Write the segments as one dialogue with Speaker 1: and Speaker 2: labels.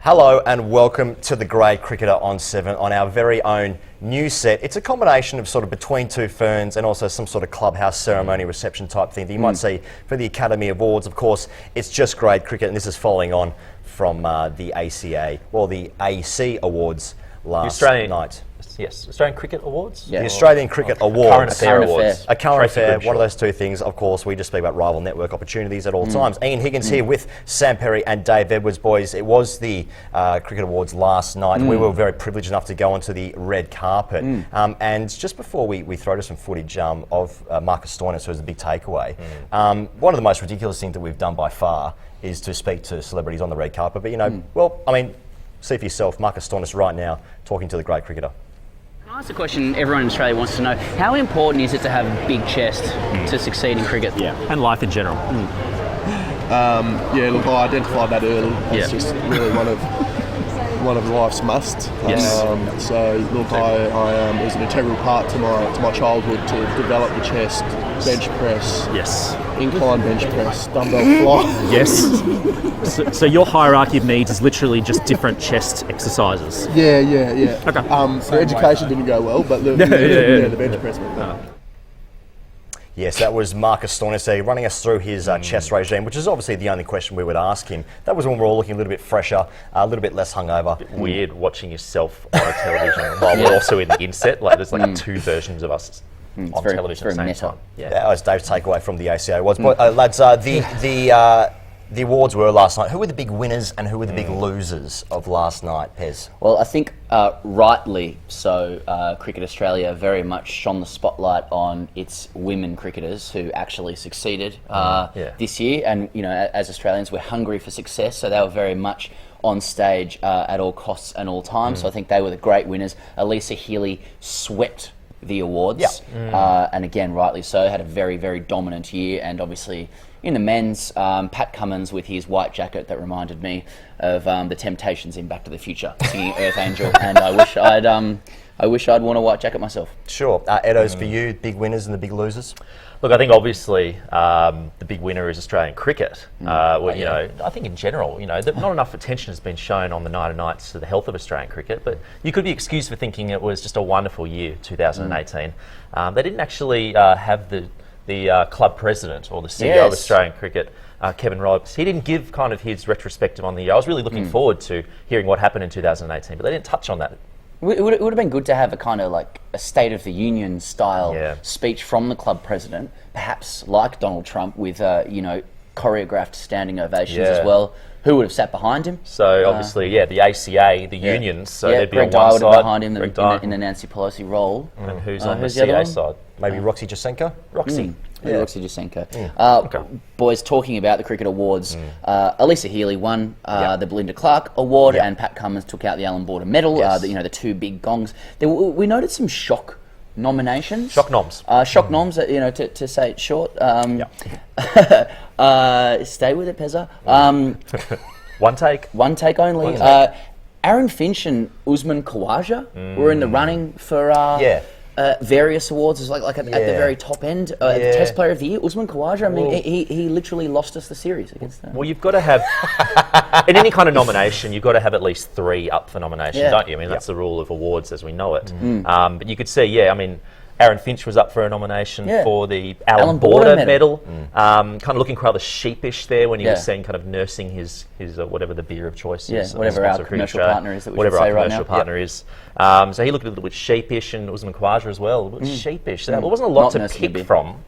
Speaker 1: Hello and welcome to the Grade Cricketer on 7 on our very own new set. It's a combination of sort of Between Two Ferns and also some sort of clubhouse ceremony reception type thing that you might see for the Academy Awards. Of course, it's just grade cricket, and this is following on from the ACA, well, the AC Awards last night.
Speaker 2: Yes, Australian Cricket Awards?
Speaker 1: Yeah. The Australian Cricket Awards.
Speaker 2: Current Affair Awards.
Speaker 1: A current affair, one of those two things. Of course, we just speak about rival network opportunities at all times. Ian Higgins here with Sam Perry and Dave Edwards. Boys, it was the Cricket Awards last night. We were very privileged enough to go onto the red carpet. And just before we throw to some footage of Marcus Steines, who was the big takeaway, one of the most ridiculous things that we've done by far is to speak to celebrities on the red carpet. But, you know, well, I mean, see for yourself, Marcus Steines right now talking to the great cricketer.
Speaker 3: That's the question everyone in Australia wants to know. How important is it to have a big chest to succeed in cricket?
Speaker 2: Yeah, and life in general.
Speaker 4: Yeah, look, I identified that early. It's just really one of life's musts. So look, I it was an integral part to my childhood to develop the chest, bench press, incline bench press, dumbbell fly.
Speaker 2: So your hierarchy of needs is literally just different chest exercises.
Speaker 4: Yeah.
Speaker 2: Okay.
Speaker 4: The education didn't go well, but the bench press went well.
Speaker 1: Yes, that was Marcus Steines there running us through his chest regime, which is obviously the only question we would ask him. That was when we were all looking a little bit fresher, a little bit less hungover.
Speaker 2: Weird watching yourself on a television while we're also in the inset. Like there's like two versions of us on television at the same time. Yeah.
Speaker 1: That was Dave's takeaway from the ACA Awards. Lads, the awards were last night. Who were the big winners and who were the big losers of last night, Pez?
Speaker 3: Well, I think rightly so, Cricket Australia very much shone the spotlight on its women cricketers who actually succeeded this year. And, you know, as Australians, we're hungry for success, so they were very much on stage at all costs and all times. So I think they were the great winners. Elisa Healy swept the awards, and again, rightly so, had a very, very dominant year. And obviously in the men's, Pat Cummins with his white jacket that reminded me of the Temptations in Back to the Future, singing Earth Angel, and I wish I'd worn a white jacket myself.
Speaker 1: Sure. Edo's for you, big winners and the big losers?
Speaker 2: Look, I think obviously the big winner is Australian cricket. You know, I think in general, you know, that not enough attention has been shown on the night of nights to the health of Australian cricket, but you could be excused for thinking it was just a wonderful year, 2018. They didn't actually have the club president or the CEO of Australian cricket, Kevin Roberts. He didn't give kind of his retrospective on the year. I was really looking forward to hearing what happened in 2018, but they didn't touch on that.
Speaker 3: It would have been good to have a kind of like a State of the Union style speech from the club president, perhaps like Donald Trump with, you know, choreographed standing ovations as well. Who would have sat behind him?
Speaker 2: So obviously, the ACA, the unions, so they'd be
Speaker 3: Greg
Speaker 2: on one
Speaker 3: Dyer would
Speaker 2: side.
Speaker 3: have behind him in the Nancy Pelosi role.
Speaker 2: And who's on the
Speaker 3: who's the other
Speaker 2: CA
Speaker 3: one?
Speaker 2: side?
Speaker 1: Maybe Roxy Jasenko?
Speaker 2: Roxy.
Speaker 3: Roxy Jasenko. Boys, talking about the Cricket Awards, Elisa Healy won the Belinda Clark Award, and Pat Cummins took out the Alan Border Medal. The two big gongs. We noted some shock nominations.
Speaker 2: Shock noms.
Speaker 3: Shock noms. You know, to say it short. Stay with it, Pezza.
Speaker 2: One take
Speaker 3: only. Aaron Finch and Usman Khawaja were in the running for various awards. It's like at the very top end. The Test Player of the Year, Usman Khawaja. I mean, he literally lost us the series against them.
Speaker 2: Well, you've got to have in any kind of nomination, you've got to have at least 3 up for nomination, don't you? I mean, that's the rule of awards as we know it. But you could see, I mean, Aaron Finch was up for a nomination for the Alan Border Medal. Kind of looking rather sheepish there when he was seen kind of nursing his whatever the beer of choice is.
Speaker 3: Whatever our commercial partner is that we should say right now.
Speaker 2: Is. So he looked a little bit sheepish, and Usman Khawaja as well. Sheepish. There wasn't a lot to pick from.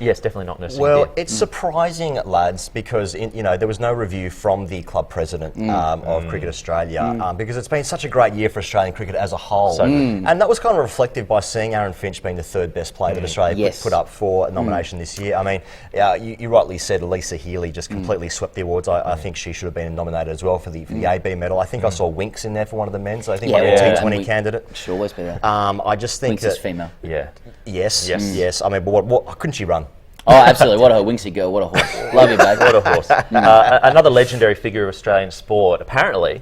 Speaker 2: Yes, definitely not nursing
Speaker 1: Well,
Speaker 2: beer.
Speaker 1: it's surprising, lads, because there was no review from the club president of Cricket Australia because it's been such a great year for Australian cricket as a whole. And that was kind of reflective by seeing Aaron Finch being the 3rd best player that Australia put up for a nomination this year. I mean, you rightly said Elisa Healy just completely swept the awards. I think she should have been nominated as well for the AB medal. I think I saw Winks in there for one of the men's. I think like a T20 candidate.
Speaker 3: Should always be there.
Speaker 1: I just think
Speaker 3: Winks is female.
Speaker 1: Yes. I mean, but what couldn't she run?
Speaker 3: Oh, absolutely. What a Winksy girl. What a horse. Love you, babe.
Speaker 2: What a horse. Another legendary figure of Australian sport, apparently,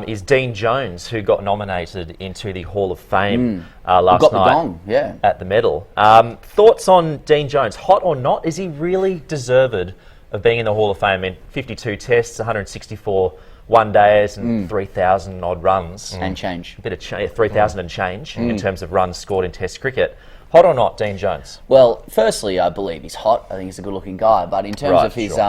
Speaker 2: is Dean Jones, who got nominated into the Hall of Fame last night at the medal. Thoughts on Dean Jones? Hot or not? Is he really deserved of being in the Hall of Fame in 52 tests, 164 one-dayers and 3,000 odd runs.
Speaker 3: And change.
Speaker 2: A bit of 3,000 and change in terms of runs scored in Test cricket. Hot or not, Dean Jones?
Speaker 3: Well, firstly, I believe he's hot. I think he's a good-looking guy. But in terms of his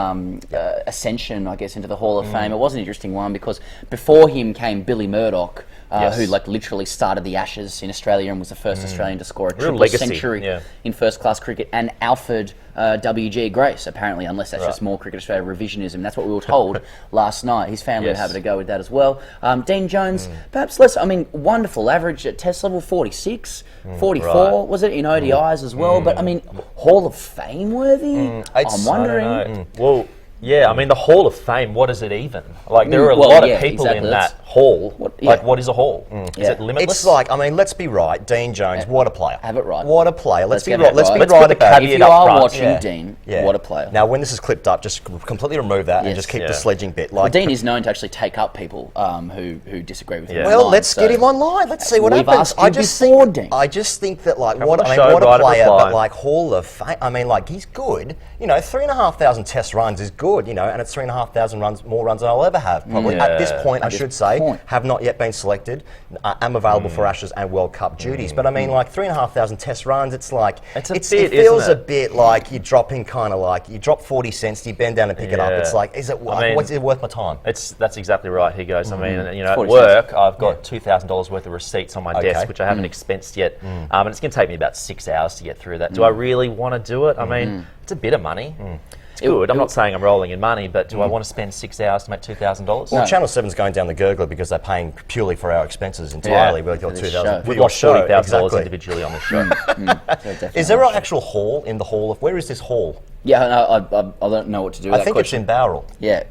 Speaker 3: ascension, I guess, into the Hall of Fame, it was an interesting one because before him came Billy Murdoch, who like literally started the Ashes in Australia and was the first Australian to score a triple century in first-class cricket, and Alfred W.G. Grace, apparently, unless that's just more Cricket Australia revisionism. That's what we were told last night. His family would have to go with that as well. Dean Jones, perhaps less, I mean, wonderful average at Test level, 46, 44, was it, in ODIs as well? But, I mean, Hall of Fame worthy? I'm wondering.
Speaker 2: Well, yeah, I mean, the Hall of Fame, what is it even? Like, there are a lot of people in that hall. Like, what is a hall? Is it limitless?
Speaker 1: It's like, I mean, let's be right. Dean Jones, what a player.
Speaker 3: Have it right.
Speaker 1: What a player. Let's be
Speaker 3: get
Speaker 1: right.
Speaker 3: it
Speaker 1: Let's be
Speaker 3: right.
Speaker 1: right
Speaker 2: Let's put the
Speaker 1: about it.
Speaker 2: caveat
Speaker 3: If you
Speaker 2: up
Speaker 3: are
Speaker 2: front.
Speaker 3: watching Dean, what a player.
Speaker 1: Now, when this is clipped up, just completely remove that and just keep the sledging bit. Like,
Speaker 3: Dean is known to actually take up people who disagree with him.
Speaker 1: well,
Speaker 3: online,
Speaker 1: let's get him online. Let's see what
Speaker 3: We've
Speaker 1: happens.
Speaker 3: asked you before, Dean.
Speaker 1: I just think that, like,
Speaker 2: Come
Speaker 1: what
Speaker 2: on the
Speaker 1: a
Speaker 2: show, write a
Speaker 1: player,
Speaker 2: reply.
Speaker 1: but like Hall of Fame. I mean, like, he's good. You know, 3,500 Test runs is good. You know, and it's 3,500 more runs than I'll ever have. Probably at this point, I should say, have not yet been selected. I'm available for Ashes and World Cup duties. But I mean, like 3,500 Test runs. It's like it feels a bit like you're dropping kind of like you drop 40 cents, do you bend down and pick it up? It's like, is it? What's it worth my time?
Speaker 2: That's exactly right. He goes. I mean, you know, at work, I've got $2,000 worth of receipts on my desk, which I haven't expensed yet, and it's going to take me about 6 hours to get through that. Do I really want to do it? I mean, it's a bit of money. It's good. I'm not saying I'm rolling in money, but do I want to spend 6 hours to make $2,000?
Speaker 1: Well, Channel 7's going down the gurgler because they're paying purely for our expenses entirely. We've got $2,000.
Speaker 2: We've got $40,000 individually on the show.
Speaker 1: Is there an actual hall in the Hall of? Where is this hall?
Speaker 3: Yeah, no, I don't know what to do with that
Speaker 1: I think
Speaker 3: question.
Speaker 1: it's in Bowral.
Speaker 3: Yeah.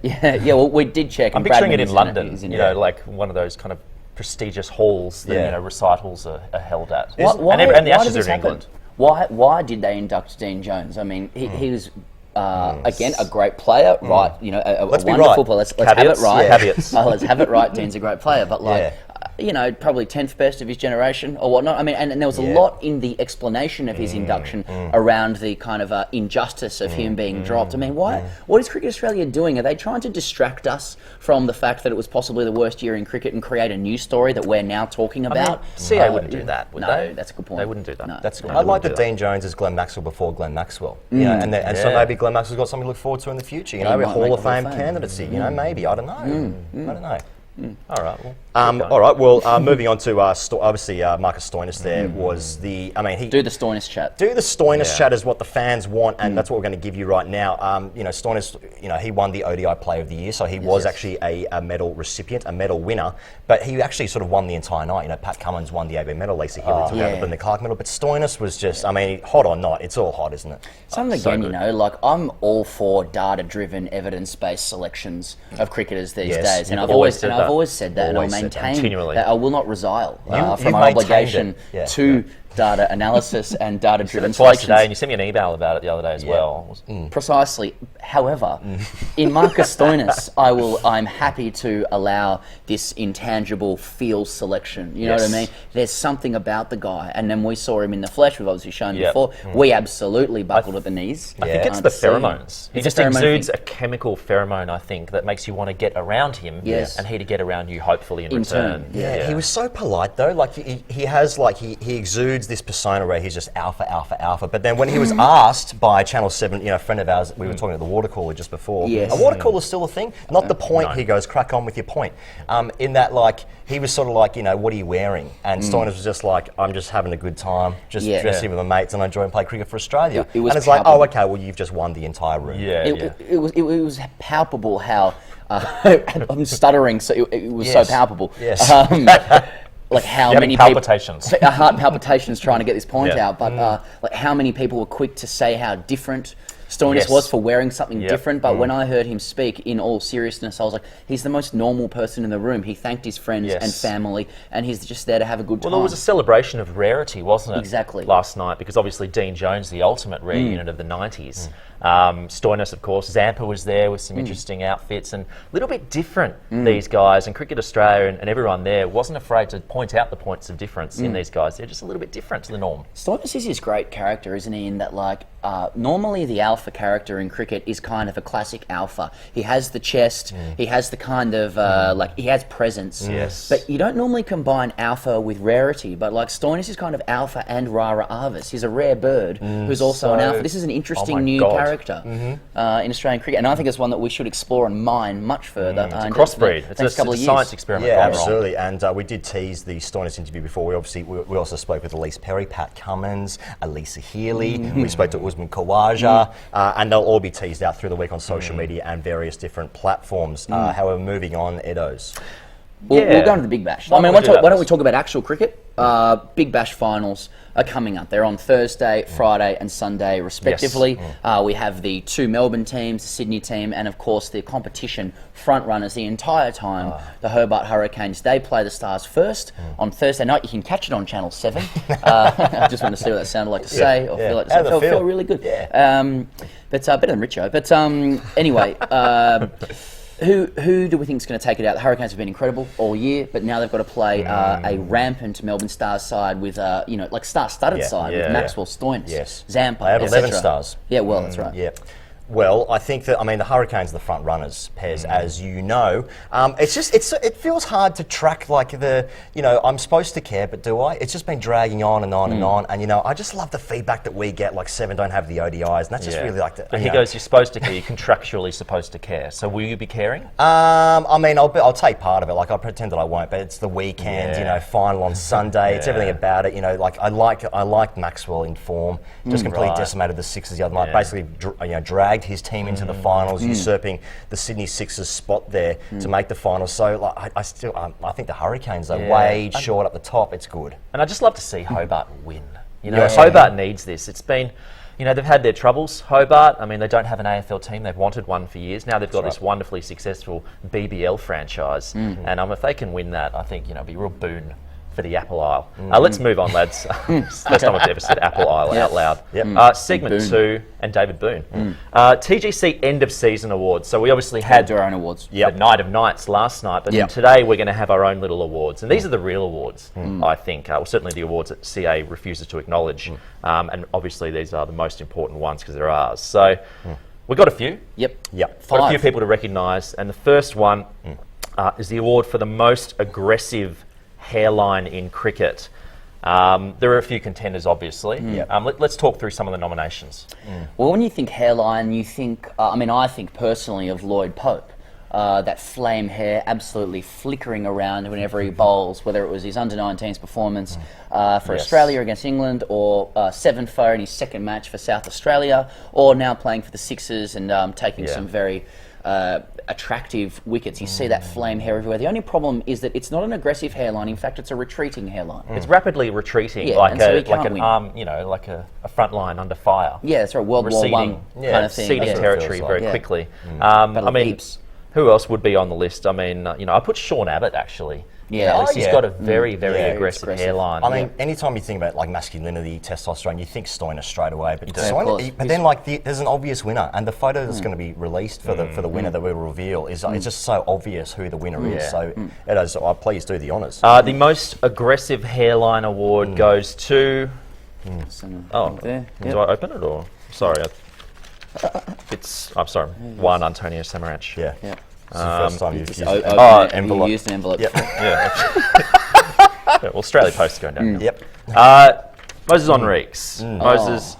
Speaker 3: Well, we did check.
Speaker 2: I'm
Speaker 3: and
Speaker 2: picturing
Speaker 3: Bradman
Speaker 2: it in
Speaker 3: is
Speaker 2: London.
Speaker 3: is
Speaker 2: You know, like one of those kind of prestigious halls that you know recitals are held at.
Speaker 3: Why
Speaker 2: and the Ashes
Speaker 3: did this
Speaker 2: are in
Speaker 3: happen?
Speaker 2: England.
Speaker 3: Why did they induct Dean Jones? I mean, he was again a great player, right? You know, a wonderful player. Let's have it right.
Speaker 2: Caveats.
Speaker 3: Let's have it right. Dean's a great player, but like. You know, probably 10th best of his generation or whatnot. I mean, and there was a lot in the explanation of his induction around the kind of injustice of him being dropped. I mean, what is Cricket Australia doing? Are they trying to distract us from the fact that it was possibly the worst year in cricket and create a news story that we're now talking about?
Speaker 2: I mean, CA wouldn't do that, would they?
Speaker 3: No, that's a good point.
Speaker 2: They wouldn't do that.
Speaker 3: No.
Speaker 1: That's good. I like that Dean Jones is Glenn Maxwell before Glenn Maxwell. You know, and so maybe Glenn Maxwell's got something to look forward to in the future. You know, a Hall of Fame candidacy. You know, maybe. I don't know. I don't know.
Speaker 2: All right.
Speaker 1: Well, moving on to obviously Marcus Steines. There was the. I mean,
Speaker 3: do the Steines chat.
Speaker 1: Do the Steines chat is what the fans want, and that's what we're going to give you right now. You know, Steines. You know, he won the ODI Player of the Year, so he was actually a medal recipient, a medal winner. But he actually sort of won the entire night. You know, Pat Cummins won the AB medal, Lisa Healy took out the Clark medal, but Steines was just. I mean, hot or not, it's all hot, isn't it?
Speaker 3: You know, like I'm all for data-driven, evidence-based selections of cricketers these days, and I've always said that, and I'll maintain that I will not resile from my obligation to data analysis and data-driven
Speaker 2: twice
Speaker 3: selections.
Speaker 2: today, and you sent me an email about it the other day as well.
Speaker 3: Precisely. However, in Marcus Steines, I'm happy to allow this intangible feel selection. You know what I mean? There's something about the guy, and then we saw him in the flesh. We've obviously shown before. We absolutely buckled at the knees.
Speaker 2: I think it's the pheromones. He just exudes a chemical pheromone, I think, that makes you want to get around him, and he to get around you, hopefully, in return.
Speaker 1: He was so polite though. Like he has, like he exudes this persona where he's just alpha. But then when he was asked by Channel 7, you know, a friend of ours, we were talking about the water cooler just before. A water cooler is still a thing. Not the point. He goes, crack on with your point. In that, like, he was sort of like, you know, what are you wearing? And Steines was just like, I'm just having a good time, just dressing with my mates, and I enjoy and play cricket for Australia. And it's like, oh, okay, well, you've just won the entire room.
Speaker 3: It was palpable how I'm stuttering, so it was so palpable. Like how many
Speaker 2: palpitations.
Speaker 3: Heart palpitations trying to get this point out, but like how many people were quick to say how different Steines was for wearing something different. But when I heard him speak, in all seriousness, I was like, he's the most normal person in the room. He thanked his friends and family, and he's just there to have a good time.
Speaker 2: Well, there was a celebration of rarity, wasn't it?
Speaker 3: Exactly.
Speaker 2: Last night, because obviously Dean Jones, the ultimate rare unit of the 90s, Steines, of course. Zampa was there with some interesting outfits and a little bit different, these guys. And Cricket Australia and everyone there wasn't afraid to point out the points of difference in these guys. They're just a little bit different to the norm.
Speaker 3: Steines is his great character, isn't he? In that, like, normally the alpha character in cricket is kind of a classic alpha. He has the chest, he has the kind of, like, he has presence.
Speaker 2: Yes.
Speaker 3: But you don't normally combine alpha with rarity, but like Steines is kind of alpha and rara avis. He's a rare bird who's also an alpha. This is an interesting new character in Australian cricket, and I think it's one that we should explore and mine much further.
Speaker 2: It's a crossbreed. It's a science experiment.
Speaker 1: Yeah, absolutely. And we did tease the Steines interview before. We also spoke with Elise Perry, Pat Cummins, Elisa Healy. We spoke to Usman Khawaja, and they'll all be teased out through the week on social media and various different platforms. However, moving on, Edos.
Speaker 3: We'll go into the Big Bash. I mean, why don't we talk about actual cricket? Big Bash finals are coming up. They're on Thursday, Friday and Sunday respectively. Yes. We have the 2 Melbourne teams, the Sydney team, and of course the competition front runners the entire time, the Hobart Hurricanes. They play the Stars first on Thursday night. You can catch it on Channel 7. I just want to see what that sounded like to say. Or feel like to say. Feel really good. Yeah. But better than Richo. But anyway... Who do we think is going to take it out? The Hurricanes have been incredible all year, but now they've got to play a rampant Melbourne Stars side with, like star-studded side with Maxwell, Steines, Zampa,
Speaker 1: They have 11 stars.
Speaker 3: Yeah, well, that's right.
Speaker 1: Yeah. Well, I think that, the Hurricanes are the front runners, Pez, as you know. It feels hard to track, like, I'm supposed to care, but do I? It's just been dragging on and on and on. And, I just love the feedback that we get, like, 7 don't have the ODIs, and that's just really like the...
Speaker 2: But he goes, you're supposed to care, you're contractually supposed to care. So will you be caring?
Speaker 1: I'll take part of it. Like, I'll pretend that I won't, but it's the weekend, final on Sunday. It's everything about it, like, I like Maxwell in form. Just completely decimated the Sixers the other night. Basically, dragged his team into the finals, usurping the Sydney Sixers spot there to make the finals. So, like, I think the Hurricanes are way short up the top. It's good,
Speaker 2: and I just love to see Hobart win. Hobart needs this. It's been, they've had their troubles. Hobart. They don't have an AFL team. They've wanted one for years. Now they've got this wonderfully successful BBL franchise, and if they can win that, I think it'll be a real boon for the Apple Isle. Let's move on, lads. First time I've ever said Apple Isle out loud. Segment 2 and David Boone. TGC End of Season Awards. So we obviously had
Speaker 3: our own awards.
Speaker 2: The Night of Nights last night, but then today we're going to have our own little awards. And these are the real awards, I think. Certainly the awards that CA refuses to acknowledge. And obviously these are the most important ones because they're ours. So we've got a few.
Speaker 3: Yep.
Speaker 2: Got a few people to recognise. And the first one is the award for the most aggressive hairline in cricket. There are a few contenders, obviously. Let's talk through some of the nominations.
Speaker 3: Well, when you think hairline, you think, I think personally of Lloyd Pope. That flame hair absolutely flickering around whenever he bowls, whether it was his under-19s performance for Australia against England, or 7-4 in his second match for South Australia, or now playing for the Sixers and taking some very attractive wickets. You see that flame hair everywhere. The only problem is that it's not an aggressive hairline. In fact, it's a retreating hairline.
Speaker 2: It's rapidly retreating, like an arm, like a front line under fire.
Speaker 3: Yeah, that's right. World War I kind of thing.
Speaker 2: Ceding territory very quickly. Who else would be on the list? I put Sean Abbott actually. He's got a very, very aggressive hairline.
Speaker 1: Anytime you think about like masculinity, testosterone, you think Steiner straight away. But there's an obvious winner, and the photo that's going to be released for the winner that we'll reveal is it's just so obvious who the winner is. So please do the honours.
Speaker 2: The most aggressive hairline award goes to. Do I open it or sorry? I'm sorry. Juan Antonio Samaranch.
Speaker 1: Yeah. It's the first time you've used
Speaker 3: envelope. You used an envelope.
Speaker 2: Australia Post is going down.
Speaker 1: Yep.
Speaker 2: Moses Enriques. Moses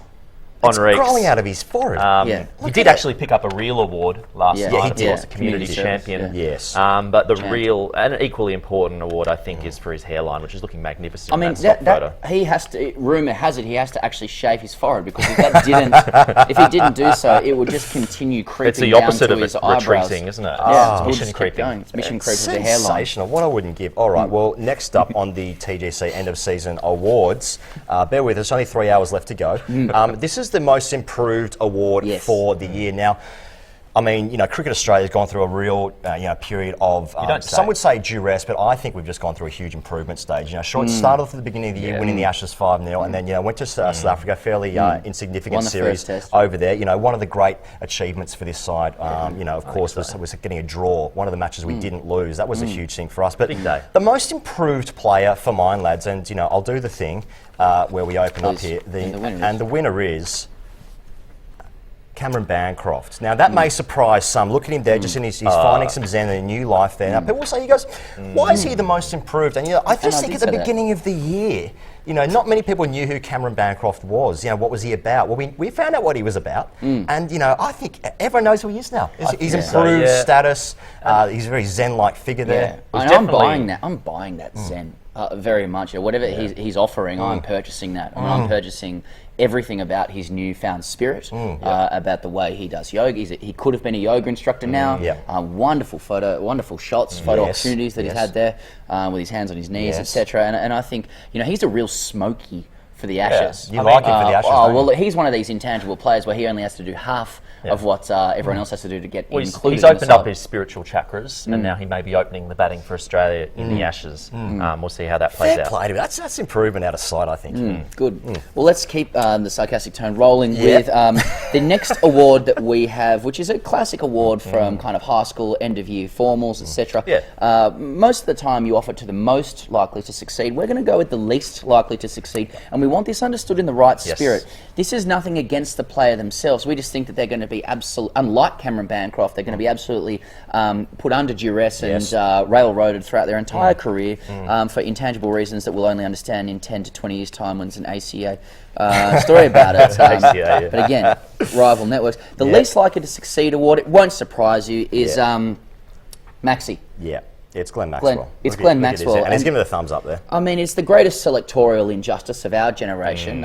Speaker 2: Enriques.
Speaker 1: Crawling out of his forehead.
Speaker 2: He did actually pick up a real award last night. He was a community champion.
Speaker 1: Yes.
Speaker 2: But the real and equally important award, I think, is for his hairline, which is looking magnificent.
Speaker 3: He has to. Rumour has it he has to actually shave his forehead because if he didn't do so, it would just continue creeping.
Speaker 2: It's the opposite
Speaker 3: down
Speaker 2: of
Speaker 3: to his eyebrows.
Speaker 2: retreating, isn't it?
Speaker 3: Yeah,
Speaker 2: it's mission creeping.
Speaker 3: It's mission creep with the hairline.
Speaker 1: Sensational. What I wouldn't give. All right. Well, next up on the TGC End of Season Awards, bear with us. Only 3 hours left to go. This is the most improved award for the year. Now, I mean, you know, Cricket Australia's gone through a real, period of, some would say duress, but I think we've just gone through a huge improvement stage. You know, sure, it started off at the beginning of the year, winning the Ashes 5-0, and then, you know, went to South Africa, fairly insignificant series over there. You know, one of the great achievements for this side, of course, was getting a draw. One of the matches we didn't lose. That was a huge thing for us. But the most improved player for mine, lads, and, you know, I'll do the thing where we open up here, and the winner is Cameron Bancroft. Now, that may surprise some. Look at him there, just in he's finding some zen and a new life there. Now, people will say, he goes, why is he the most improved? And, you know, I just think at the beginning of the year, you know, not many people knew who Cameron Bancroft was. You know, what was he about? Well, we found out what he was about. And, you know, I think everyone knows who he is now. He's improved status. He's a very zen-like figure there.
Speaker 3: And I'm buying that. I'm buying that zen very much. Whatever he's offering, I'm purchasing that. I'm purchasing everything about his newfound spirit, about the way he does yoga. He could have been a yoga instructor now. Wonderful shots, photo opportunities that he's had there with his hands on his knees, etc. And I think, you know, he's a real smoky for the Ashes.
Speaker 1: You like him for the Ashes,
Speaker 3: well, he's one of these intangible players where he only has to do half of what everyone else has to do to get included.
Speaker 2: He's opened up his spiritual chakras, and now he may be opening the batting for Australia in the Ashes. We'll see how that plays out.
Speaker 1: Play. That's improvement out of sight, I think.
Speaker 3: Good. Well, let's keep the sarcastic tone rolling with the next award that we have, which is a classic award from kind of high school, end of year formals, etc. Most of the time you offer it to the most likely to succeed. We're going to go with the least likely to succeed, and we want this understood in the right spirit. This is nothing against the player themselves. We just think that they're going to be unlike Cameron Bancroft, they're going to be absolutely put under duress and railroaded throughout their entire career for intangible reasons that we'll only understand in 10 to 20 years' time when there's an ACA story about it. But again, rival networks. The least likely to succeed award, it won't surprise you, is Maxi.
Speaker 1: Yeah. It's Glenn Maxwell.
Speaker 3: It's Glenn Maxwell.
Speaker 1: And he's giving it a thumbs up there.
Speaker 3: I mean, it's the greatest selectorial injustice of our generation,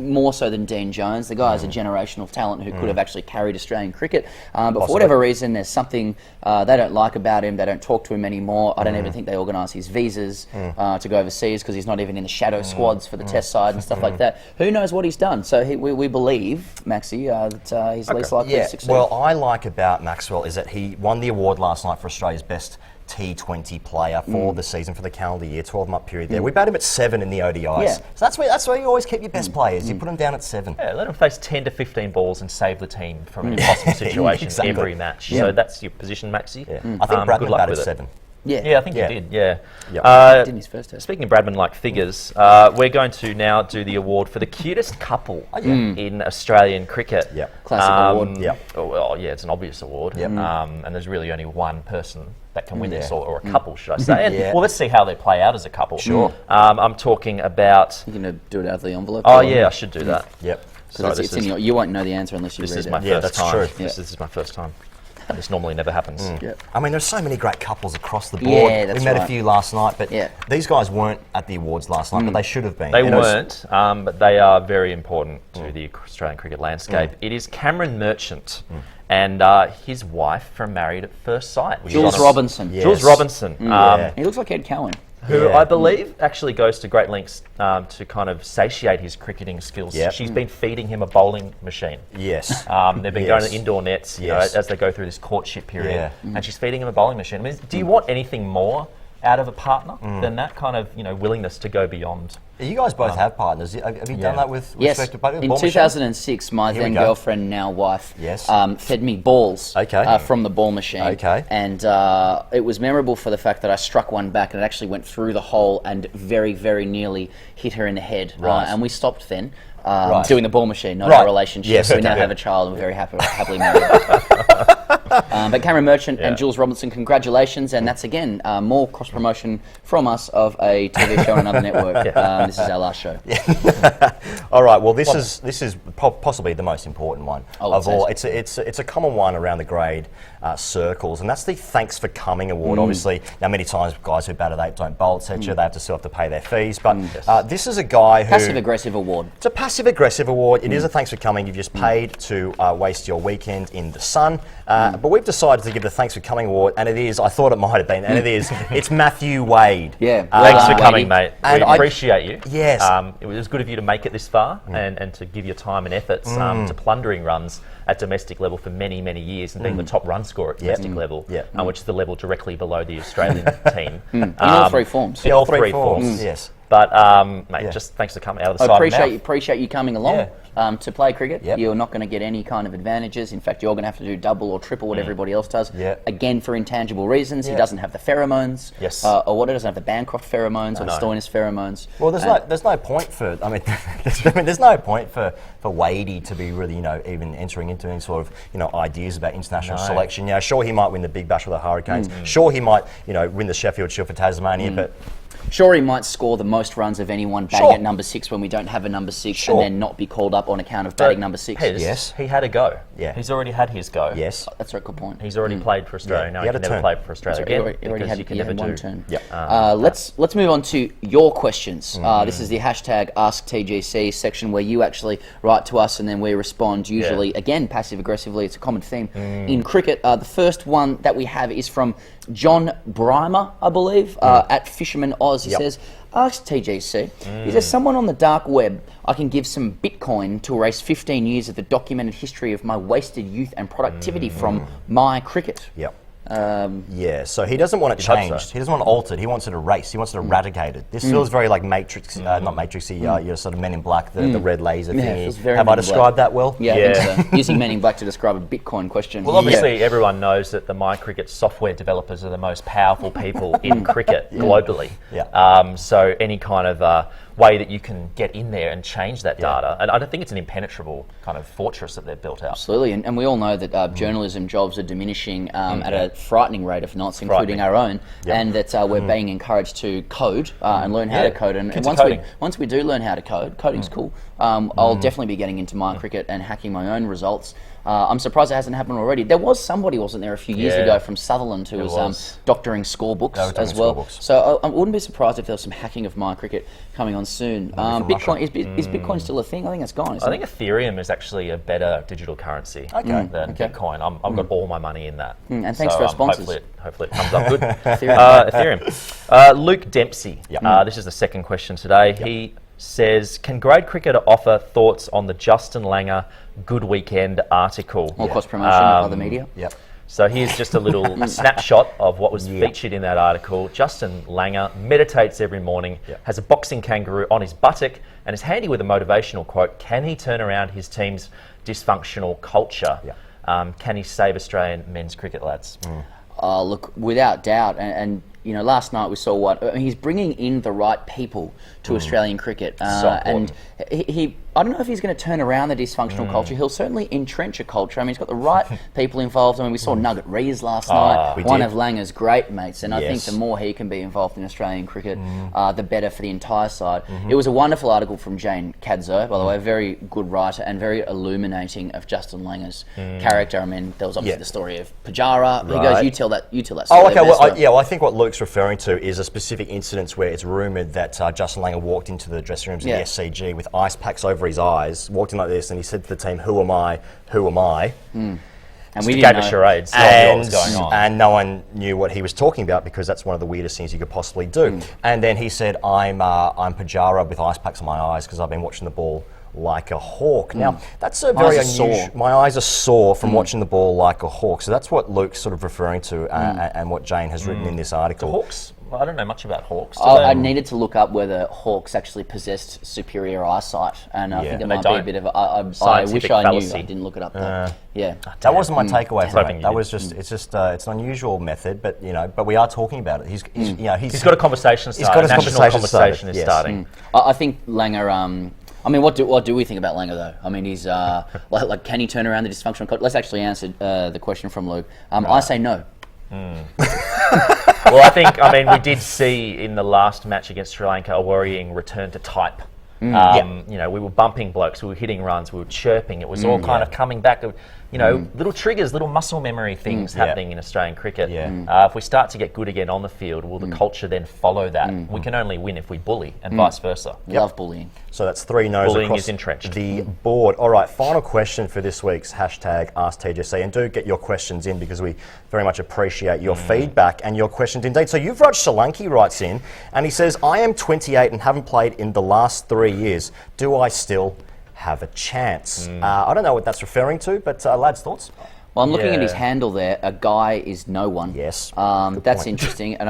Speaker 3: more so than Dean Jones. The guy is a generational talent who could have actually carried Australian cricket. But for whatever reason, there's something they don't like about him. They don't talk to him anymore. I don't even think they organise his visas to go overseas because he's not even in the shadow squads for the test side and stuff like that. Who knows what he's done? So we believe, Maxi, that he's least likely to succeed.
Speaker 1: Well, I like about Maxwell is that he won the award last night for Australia's best T20 player for the season, for the calendar year, 12-month period there. We bat him at 7 in the ODIs. So that's where you always keep your best players. You put them down at 7.
Speaker 2: Yeah, let them face 10 to 15 balls and save the team from an impossible situation every match. So that's your position, Maxi.
Speaker 1: I think Bradman batted 7.
Speaker 2: Yeah, I think he did,
Speaker 3: did in his first test.
Speaker 2: Speaking of Bradman-like figures, we're going to now do the award for the cutest couple in Australian cricket.
Speaker 3: Classic award.
Speaker 2: Well, it's an obvious award. And there's really only one person that can win this, or a couple, should I say. And, well, let's see how they play out as a couple.
Speaker 1: Sure.
Speaker 2: I'm talking about...
Speaker 3: You're going to do it out of the envelope?
Speaker 2: Oh, yeah, I should do that.
Speaker 3: Because you won't know the answer unless you read it.
Speaker 2: This is my first time. This is my first time. This normally never happens.
Speaker 1: I mean, there's so many great couples across the board. We met a few last night, but these guys weren't at the awards last night, but they should have been.
Speaker 2: They weren't, but they are very important to the Australian cricket landscape. It is Cameron Merchant and his wife from Married at First Sight.
Speaker 3: Jules Robinson.
Speaker 2: Jules Robinson.
Speaker 3: He looks like Ed Cowan.
Speaker 2: Who I believe actually goes to great lengths to kind of satiate his cricketing skills. She's been feeding him a bowling machine. They've been going to indoor nets you know, as they go through this courtship period. And she's feeding him a bowling machine. I mean, do you want anything more out of a partner than that kind of willingness to go beyond?
Speaker 1: You guys both have partners. Have you done that with respect to
Speaker 3: in 2006, my then girlfriend, now wife, fed me balls from the ball machine. And it was memorable for the fact that I struck one back and it actually went through the hole and very, very very hit her in the head. And we stopped then. Doing the ball machine, not our relationship. We now have a child and we're very happily married. But Cameron Merchant and Jules Robinson, congratulations, and that's again more cross promotion from us of a TV show on another network. This is our last show.
Speaker 1: All right. Well, this is possibly the most important one of all. It's a common one around the grade circles, and that's the Thanks for Coming award. Obviously, now many times guys who bat at 8 don't bowl, etc. They still have to pay their fees. But this is a guy who
Speaker 3: passive aggressive award.
Speaker 1: It's a passive aggressive award. It is a Thanks for Coming. You've just paid to waste your weekend in the sun. But but we've decided to give the Thanks for Coming award, and it is, I thought it might have been, and it is, it's Matthew Wade.
Speaker 3: Yeah.
Speaker 2: Thanks for coming, mate.
Speaker 1: And
Speaker 2: We appreciate you.
Speaker 1: Yes.
Speaker 2: It was good of you to make it this far and to give your time and efforts to plundering runs at domestic level for many, many years and being the top run scorer at domestic level, which is the level directly below the Australian team.
Speaker 3: In all three forms.
Speaker 1: In all three forms, yes.
Speaker 2: But, mate, just thanks for coming out of the side of the mouth.
Speaker 3: Appreciate you coming along to play cricket. You're not going to get any kind of advantages. In fact, you're going to have to do double or triple what everybody else does. Again, for intangible reasons. He doesn't have the pheromones.
Speaker 2: Yes.
Speaker 3: Or what, it doesn't have the Bancroft pheromones or the Steines pheromones.
Speaker 1: Well, there's no point for, there's no point for Wadey to be really, even entering into any sort of, ideas about international selection. Sure, he might win the Big Bash with the Hurricanes. Sure, he might, win the Sheffield Shield for Tasmania, but...
Speaker 3: Sure, he might score the most runs of anyone batting at number 6 when we don't have a number 6 and then not be called up on account of batting number 6.
Speaker 1: Yes.
Speaker 2: He had a go.
Speaker 1: Yeah.
Speaker 2: He's already had his go.
Speaker 1: Yes.
Speaker 3: That's a good point.
Speaker 2: He's already played for Australia. No, he can never play for Australia again.
Speaker 3: He already had,
Speaker 2: you can never
Speaker 3: one
Speaker 2: do.
Speaker 3: turn.
Speaker 1: Yep.
Speaker 3: Let's move on to your questions. This is the hashtag AskTGC section where you actually write to us and then we respond, usually, again, passive-aggressively. It's a common theme in cricket. The first one that we have is from John Brymer, I believe, at Fisherman Oz. He says, Ask TGC, is there someone on the dark web I can give some Bitcoin to erase 15 years of the documented history of my wasted youth and productivity from my cricket?
Speaker 1: Yep. So he doesn't want it changed. He doesn't want it altered. He wants it erased. He wants it eradicated. This feels very like Matrix, not Matrixy, sort of Men in Black, the red laser thingy. Have I described that well?
Speaker 3: Yeah, I think so. Using Men in Black to describe a Bitcoin question.
Speaker 2: Well, obviously, everyone knows that the MyCricket software developers are the most powerful people in cricket globally. So any kind of way that you can get in there and change that data, and I don't think it's an impenetrable kind of fortress that they've built out.
Speaker 3: Absolutely, and we all know that journalism jobs are diminishing at a frightening rate of knots, including our own, and that we're being encouraged to code and learn how to code. And once we do learn how to code, coding's cool. I'll definitely be getting into MyCricket and hacking my own results. I'm surprised it hasn't happened already. There was somebody, wasn't there, a few years ago from Sutherland who was doctoring scorebooks as well. So I wouldn't be surprised if there was some hacking of MyCricket coming on soon. Bitcoin is Bitcoin still a thing? I think it's gone.
Speaker 2: I think Ethereum is actually a better digital currency than Bitcoin. I've got all my money in that.
Speaker 3: And thanks for our sponsors.
Speaker 2: Hopefully it comes up good. Ethereum. Luke Dempsey. This is the second question today. He says, can grade cricketer offer thoughts on the Justin Langer Good Weekend article?
Speaker 3: Or cross promotion of other media.
Speaker 2: So here's just a little snapshot of what was featured in that article. Justin Langer meditates every morning, has a boxing kangaroo on his buttock, and is handy with a motivational quote. Can he turn around his team's dysfunctional culture? Can he save Australian men's cricket, lads?
Speaker 3: Look, without doubt, and last night we saw he's bringing in the right people to Australian cricket, and he I don't know if he's going to turn around the dysfunctional culture. He'll certainly entrench a culture. I mean, he's got the right people involved. I mean, we saw Nugget Rees last night, one of Langer's great mates, and I think the more he can be involved in Australian cricket, the better for the entire side. It was a wonderful article from Jane Cadzo, by the way, a very good writer and very illuminating of Justin Langer's character. I mean, there was obviously the story of Pujara. He goes, you tell that story.
Speaker 1: Oh, okay. Well, I think what Luke's referring to is a specific incident where it's rumoured that Justin Langer walked into the dressing rooms of the SCG with ice packs over his eyes, walked in like this, and he said to the team, "Who am I? Who am I?"
Speaker 3: And
Speaker 2: we gave a charade. What was going on,
Speaker 1: and no one knew what he was talking about because that's one of the weirdest things you could possibly do. And then he said, "I'm Pujara with ice packs on my eyes because I've been watching the ball like a hawk." Now, that's a very unusual. My eyes are sore from watching the ball like a hawk. So that's what Luke's sort of referring to, and what Jane has written in this article.
Speaker 2: The hawks. Well, I don't know much about hawks.
Speaker 3: I needed to look up whether hawks actually possessed superior eyesight, and I think it might be a bit of I wish I knew. I didn't look it up though. That
Speaker 1: wasn't my takeaway from it. That was just it's an unusual method, but but we are talking about it. He's
Speaker 2: got a conversation started. He's got a national conversation is starting.
Speaker 3: I think Langer. I mean, what do we think about Langer though? I mean, he's like can he turn around the dysfunctional culture? Let's actually answer the question from Luke. I say no.
Speaker 2: Well, I mean, we did see in the last match against Sri Lanka a worrying return to type. We were bumping blokes, we were hitting runs, we were chirping. It was all kind of coming back. little triggers, little muscle memory things happening in Australian cricket.
Speaker 1: Yeah.
Speaker 2: If we start to get good again on the field, will the culture then follow that? We can only win if we bully, and vice versa.
Speaker 3: Love bullying.
Speaker 1: So that's 3 no's
Speaker 2: Bullying
Speaker 1: across
Speaker 2: is entrenched.
Speaker 1: the board. All right, final question for this week's hashtag AskTGC, and do get your questions in because we very much appreciate your feedback and your questions indeed. So Yuvraj Solanki writes in and he says, I am 28 and haven't played in the last 3 years. Do I still have a chance? I don't know what that's referring to, but lads, thoughts?
Speaker 3: Well, I'm looking at his handle there. A guy is no one.
Speaker 1: Yes.
Speaker 3: That's
Speaker 1: point.
Speaker 3: interesting, and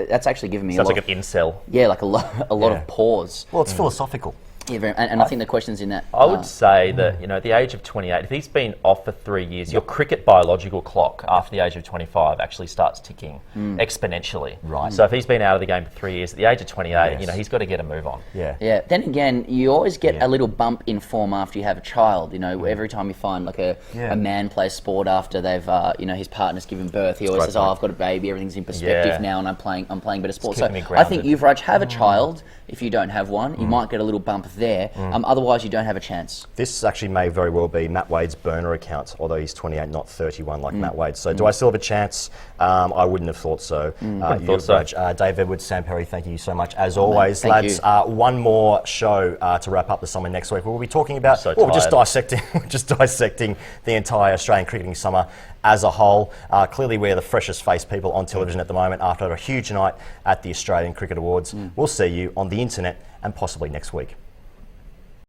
Speaker 3: that's actually given me
Speaker 2: Sounds
Speaker 3: a lot.
Speaker 2: like an incel.
Speaker 3: Yeah, like a lot of pause.
Speaker 1: Well, it's philosophical.
Speaker 3: Yeah, and I think the question's in that.
Speaker 2: I would say that, at the age of 28, if he's been off for 3 years, your cricket biological clock after the age of 25 actually starts ticking exponentially.
Speaker 1: Right.
Speaker 2: So if he's been out of the game for 3 years, at the age of 28, he's got to get a move on.
Speaker 1: Yeah.
Speaker 3: Yeah. Then again, you always get a little bump in form after you have a child. Every time you find like a man plays sport after they've, his partner's given birth, he always says, "Oh, I've got a baby. Everything's in perspective now, and I'm playing better sport." So I think Yuvraj, have a child. If you don't have one, you might get a little bump there. Otherwise, you don't have a chance.
Speaker 1: This actually may very well be Matt Wade's burner account, although he's 28, not 31 like Matt Wade. So do I still have a chance? I wouldn't have thought so. Dave Edwards, Sam Perry, thank you so much. As always, lads, one more show to wrap up the summer next week. We'll be talking about, just dissecting the entire Australian cricketing summer as a whole. Clearly, we're the freshest faced people on television at the moment after a huge night at the Australian Cricket Awards. We'll see you on the internet and possibly next week.